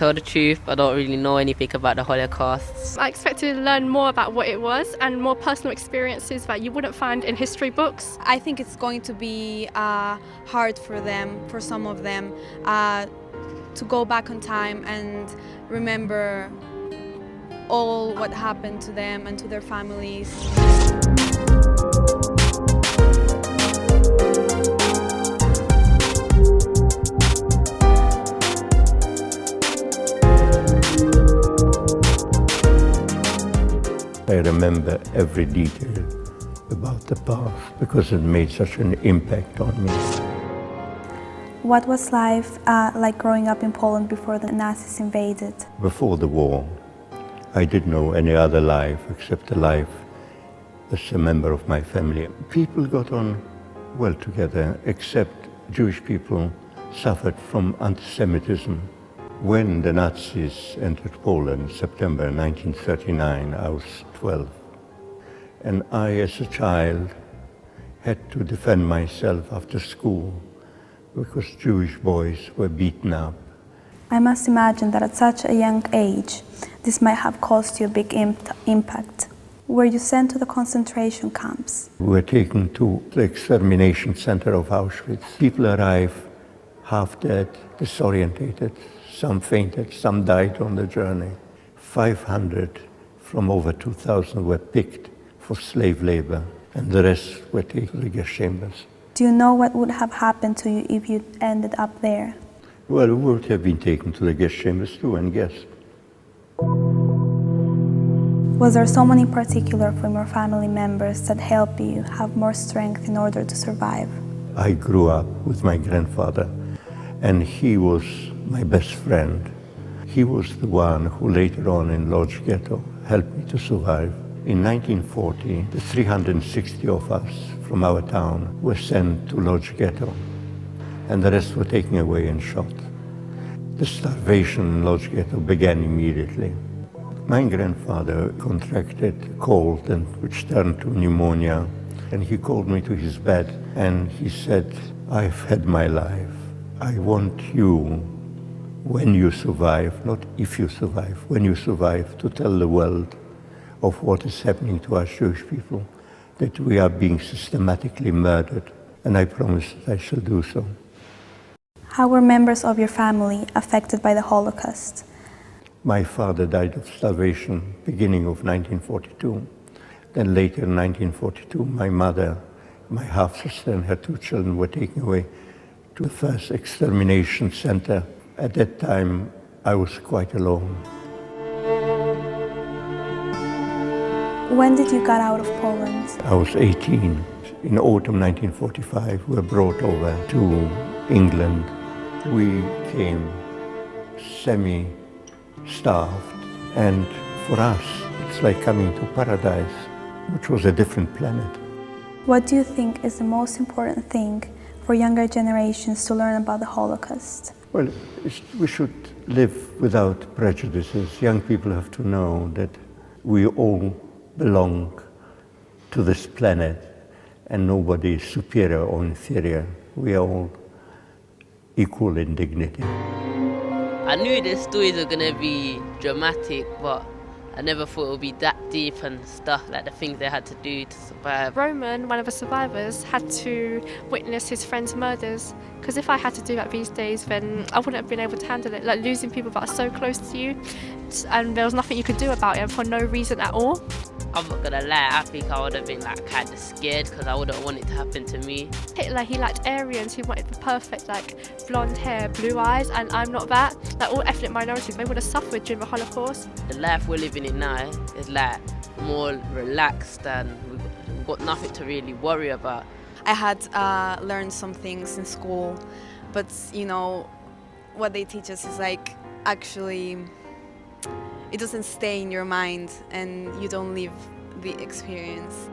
Tell the truth, I don't really know anything about the Holocaust. I expect to learn more about what it was and more personal experiences that you wouldn't find in history books. I think it's going to be hard for them, for some of them, to go back on time and remember all what happened to them and to their families. I remember every detail about the past because it made such an impact on me. What was life like growing up in Poland before the Nazis invaded? Before the war, I didn't know any other life except the life as a member of my family. People got on well together, except Jewish people suffered from anti-Semitism. When the Nazis entered Poland, September 1939, I was 12. And I, as a child, had to defend myself after school because Jewish boys were beaten up. I must imagine that at such a young age, this might have caused you a big impact. Were you sent to the concentration camps? We were taken to the extermination center of Auschwitz. People arrived half dead, disorientated. Some fainted, some died on the journey. 500 from over 2,000 were picked for slave labor, and the rest were taken to the gas chambers. Do you know what would have happened to you if you ended up there? Well, we would have been taken to the gas chambers too and gassed. Was there someone in particular from your family members that helped you have more strength in order to survive? I grew up with my grandfather, and he was my best friend. He was the one who later on in Lodz Ghetto helped me to survive. In 1940, the 360 of us from our town were sent to Lodz Ghetto, and the rest were taken away and shot. The starvation in Lodz Ghetto began immediately. My grandfather contracted a cold, which turned to pneumonia, and he called me to his bed and he said, "I've had my life. I want you, when you survive, not if you survive, when you survive, to tell the world of what is happening to us Jewish people, that we are being systematically murdered." And I promised that I shall do so. How were members of your family affected by the Holocaust? My father died of starvation beginning of 1942. Then later in 1942, my mother, my half-sister and her 2 children were taken away to the first extermination center. At that time, I was quite alone. When did you get out of Poland? I was 18. In autumn 1945, we were brought over to England. We came semi-starved, and for us, it's like coming to paradise, which was a different planet. What do you think is the most important thing for younger generations to learn about the Holocaust? Well, we should live without prejudices. Young people have to know that we all belong to this planet and nobody is superior or inferior. We are all equal in dignity. I knew the stories were going to be dramatic, but I never thought it would be that deep and stuff, like the things they had to do to survive. Roman, one of the survivors, had to witness his friend's murders. Because if I had to do that these days, then I wouldn't have been able to handle it. Like losing people that are so close to you, and there was nothing you could do about it for no reason at all. I'm not gonna lie, I think I would have been like kind of scared because I wouldn't want it to happen to me. Hitler, he liked Aryans who wanted the perfect, like blonde hair, blue eyes, and I'm not that. Like all ethnic minorities, they would have suffered during the Holocaust. The life we're living in now is like more relaxed and we've got nothing to really worry about. I had learned some things in school, but you know, what they teach us is like actually it doesn't stay in your mind and you don't live the experience.